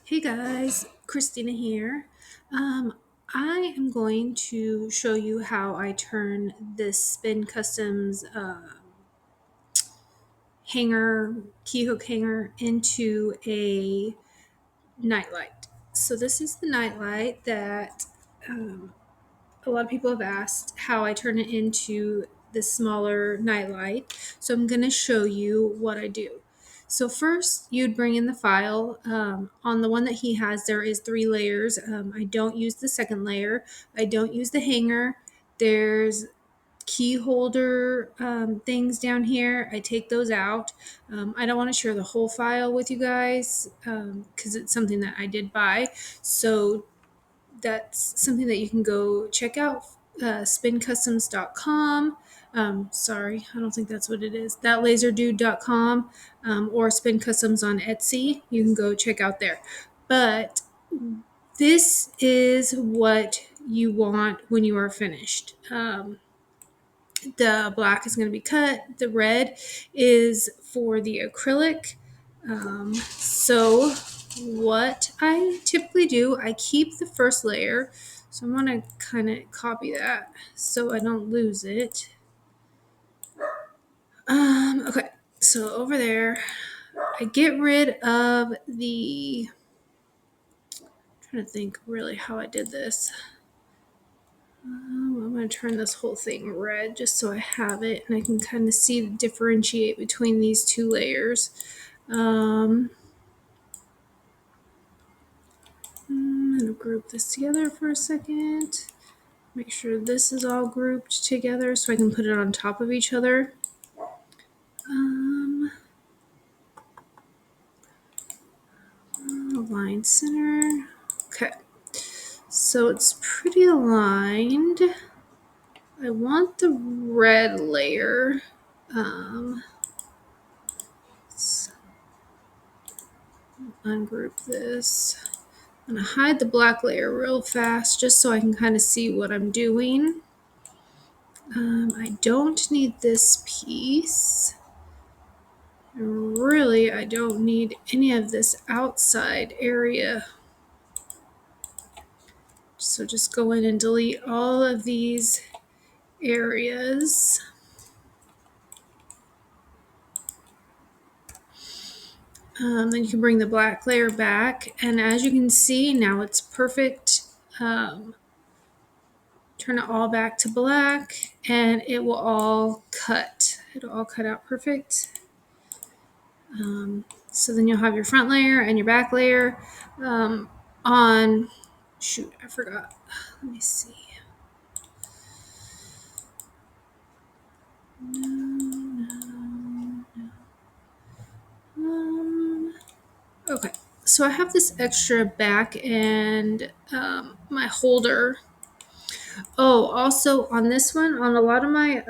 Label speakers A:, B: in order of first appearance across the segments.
A: Hey guys, Christina here. I am going to show you how I turn this Spin Customs hanger, key hook hanger into a nightlight. So this is the nightlight that a lot of people have asked how I turn it into this smaller nightlight. So I'm going to show you what I do. So first, you'd bring in the file. On the one that he has, there is 3 layers. I don't use the second layer. I don't use the hanger. There's key holder things down here. I take those out. I don't want to share the whole file with you guys because it's something that I did buy. So that's something that you can go check out. Spincustoms.com. Sorry, I don't think that's what it is. Thatlaserdude.com or Spin Customs on Etsy. You can go check out there. But this is what you want when you are finished. The black is going to be cut. The red is for the acrylic. So what I typically do, I keep the first layer. So I'm going to kind of copy that so I don't lose it. Okay, so over there, I get rid of the, I'm trying to think really how I did this. I'm going to turn this whole thing red just so I have it and I can kind of see differentiate between these 2 layers. I'm going to group this together for a second. Make sure this is all grouped together so I can put it on top of each other. Align center. Okay, so it's pretty aligned. I want the red layer. Let's ungroup this. I'm going to hide the black layer real fast just so I can kind of see what I'm doing. I don't need this piece. And really, I don't need any of this outside area. So just go in and delete all of these areas. Then you can bring the black layer back, and as you can see, now it's perfect. Turn it all back to black, and it will all cut. It'll all cut out perfect. So then you'll have your front layer and your back layer shoot, I forgot. Let me see. Okay, so I have this extra back and my holder. Oh, also on this one, on a lot of my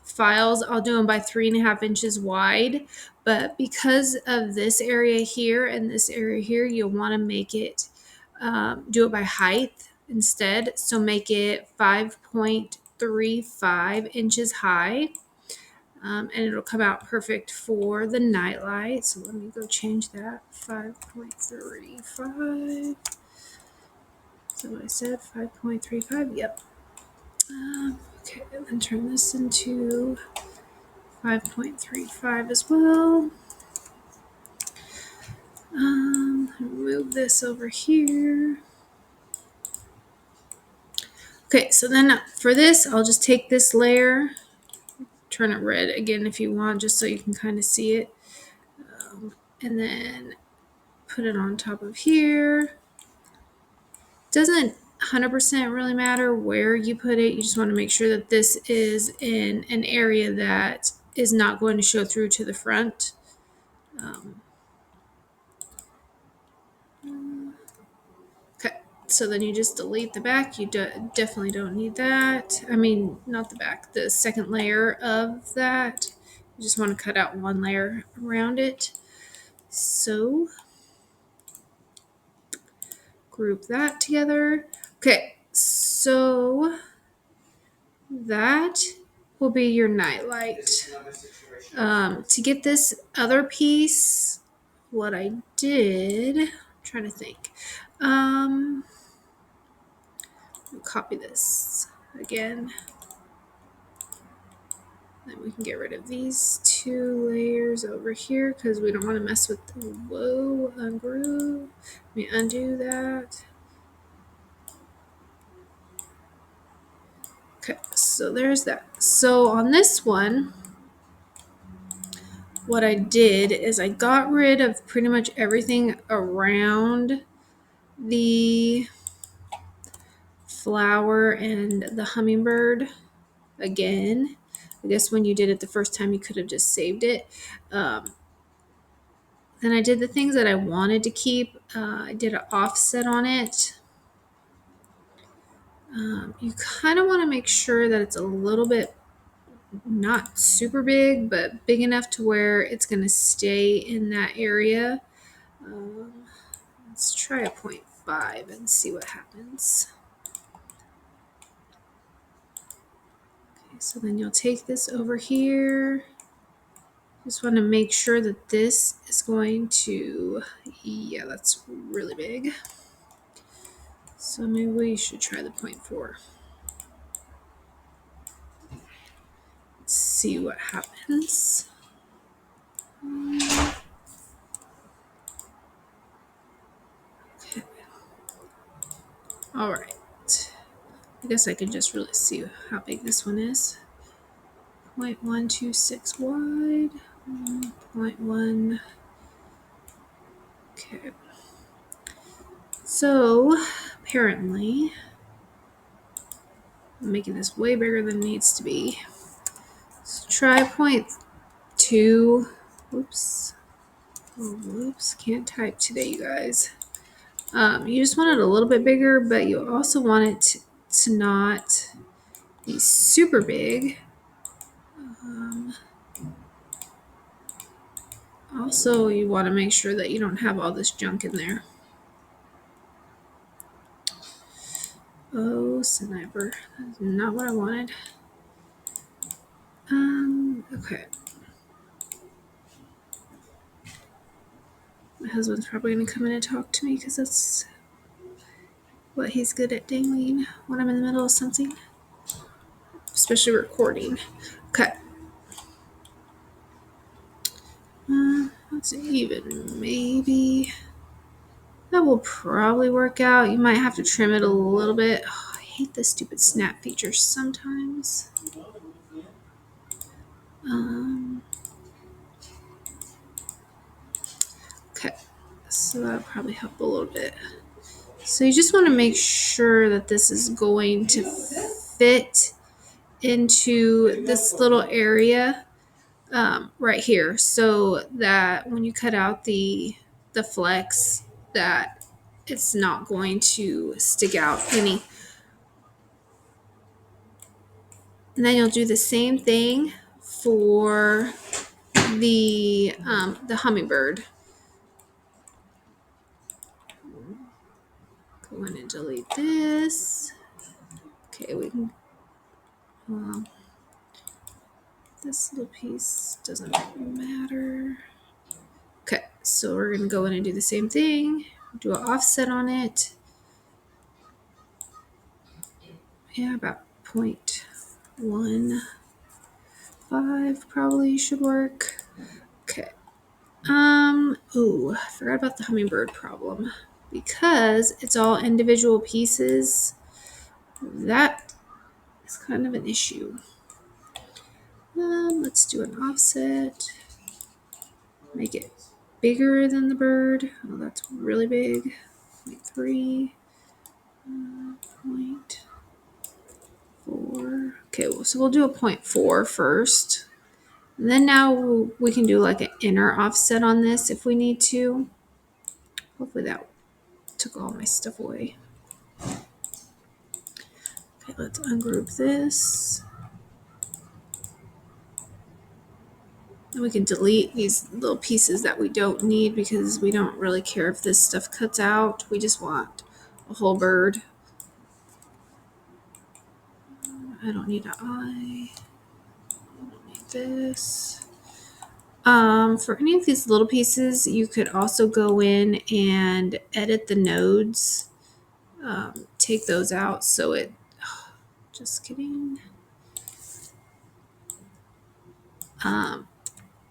A: files, I'll do them by 3.5 inches wide. But because of this area here and this area here, you'll want to make it, do it by height instead. So make it 5.35 inches high. And it'll come out perfect for the nightlight. So let me go change that. 5.35. So what I said, 5.35. Yep. Okay, then turn this into 5.35 as well. Move this over here. Okay, so then for this, I'll just take this layer, turn it red again if you want, just so you can kind of see it. And then put it on top of here. Doesn't 100% really matter where you put it. You just want to make sure that this is in an area that is not going to show through to the front. Okay, so then you just delete the back. You definitely don't need that. I mean, not the back, the second layer of that. You just want to cut out one layer around it. So group that together. Okay, so that will be your nightlight. To get this other piece, what I did, trying to think. Copy this again. Then we can get rid of these 2 layers over here because we don't want to mess with the ungroup. Let me undo that. Okay, so there's that. So on this one, what I did is I got rid of pretty much everything around the flower and the hummingbird again. I guess when you did it the first time, you could have just saved it. Then I did the things that I wanted to keep. I did an offset on it. You kind of want to make sure that it's a little bit not super big, but big enough to where it's going to stay in that area. Let's try a 0.5 and see what happens. Okay, so then you'll take this over here. Just want to make sure that this is going to, yeah, that's really big. So maybe we should try the 0.4. Let's see what happens. Okay. All right. I guess I can just really see how big this one is. 0.126 wide. 0.1. Okay. So apparently, I'm making this way bigger than it needs to be. So try 0.2. Oops. Oh, whoops. Can't type today, you guys. You just want it a little bit bigger, but you also want it to not be super big. Also, you want to make sure that you don't have all this junk in there. Oh, sniper. That's not what I wanted. Okay. My husband's probably going to come in and talk to me because that's what he's good at doing when I'm in the middle of something, especially recording. Okay. Let's even maybe that will probably work out. You might have to trim it a little bit. Oh, I hate this stupid snap feature sometimes. Okay, so that'll probably help a little bit. So you just want to make sure that this is going to fit into this little area right here, so that when you cut out the flex, that it's not going to stick out any. And then you'll do the same thing for the hummingbird. Go in and delete this. Okay, we can. This little piece doesn't matter. Okay, so we're gonna go in and do the same thing. Do an offset on it. Yeah, about 0.15 probably should work. Okay. I forgot about the hummingbird problem. Because it's all individual pieces, that is kind of an issue. Let's do an offset. Make it bigger than the bird. Oh, that's really big. 0.3. 0.4. Okay, so we'll do a 0.4 first. And then now we can do like an inner offset on this if we need to. Hopefully that took all my stuff away. Okay, let's ungroup this. And we can delete these little pieces that we don't need because we don't really care if this stuff cuts out. We just want a whole bird. I don't need an eye. I don't need this. For any of these little pieces, you could also go in and edit the nodes. Take those out so it, just kidding.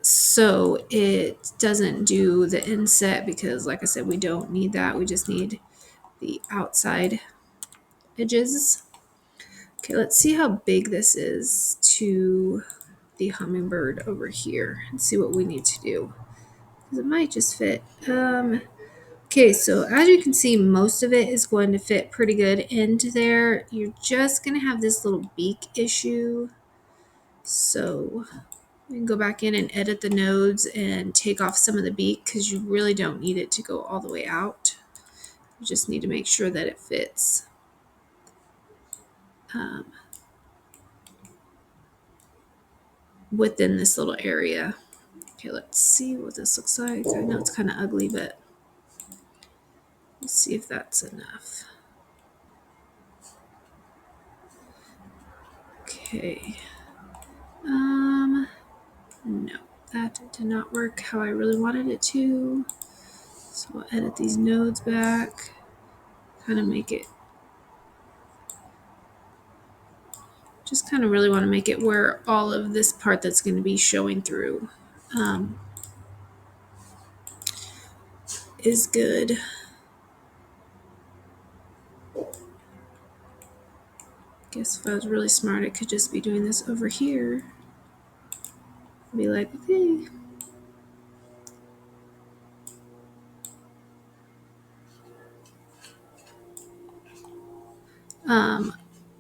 A: So it doesn't do the inset because, like I said, we don't need that. We just need the outside edges. Okay, let's see how big this is to the hummingbird over here and see what we need to do. Because it might just fit. Okay, so as you can see, most of it is going to fit pretty good into there. You're just going to have this little beak issue. So we can go back in and edit the nodes and take off some of the beak because you really don't need it to go all the way out. You just need to make sure that it fits. Within this little area. Okay, let's see what this looks like. I know it's kind of ugly, but let's see if that's enough. Okay. No, that did not work how I really wanted it to. So I'll edit these nodes back, kind of make it, just kind of really want to make it where all of this part that's going to be showing through is good. Guess if I was really smart, I could just be doing this over here. Be like, okay.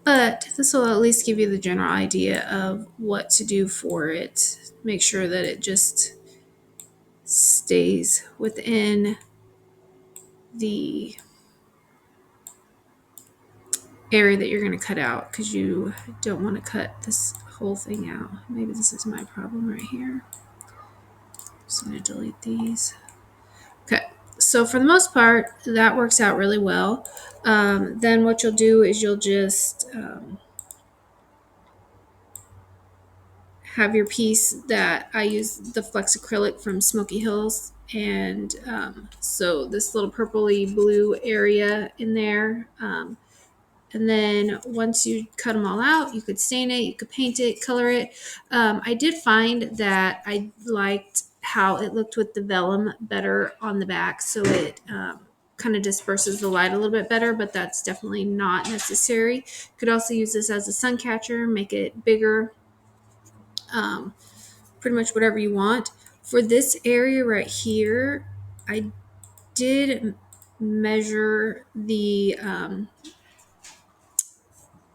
A: But this will at least give you the general idea of what to do for it. Make sure that it just stays within the area that you're going to cut out because you don't want to cut this whole thing out. Maybe this is my problem right here. Just going to delete these. Okay, so for the most part, that works out really well. Then what you'll do is you'll just have your piece that I use the flex acrylic from Smoky Hills. And so this little purpley blue area in there. And then once you cut them all out, you could stain it, you could paint it, color it. I did find that I liked how it looked with the vellum better on the back. So it kind of disperses the light a little bit better, but that's definitely not necessary. You could also use this as a sun catcher, make it bigger. Pretty much whatever you want. For this area right here, I did measure the, I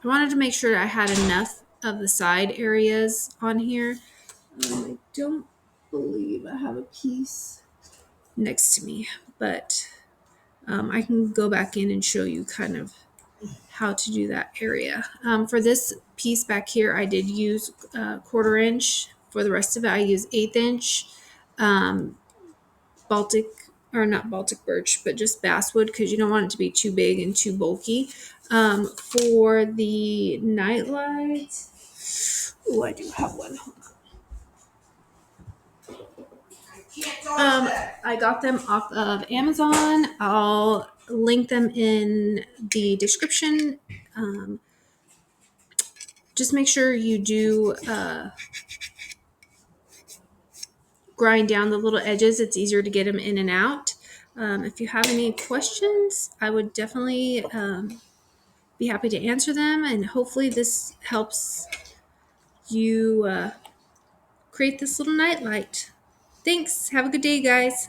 A: wanted to make sure that I had enough of the side areas on here. I don't believe I have a piece next to me, but I can go back in and show you kind of how to do that area. For this piece back here, I did use 1/4 inch. For the rest of it, I use 1/8 inch Baltic, or not Baltic birch, but just basswood because you don't want it to be too big and too bulky. For the nightlight, oh, I do have one. I got them off of Amazon. I'll link them in the description. Just make sure you do grind down the little edges. It's easier to get them in and out. If you have any questions, I would definitely be happy to answer them. And hopefully this helps you create this little nightlight. Thanks. Have a good day, guys.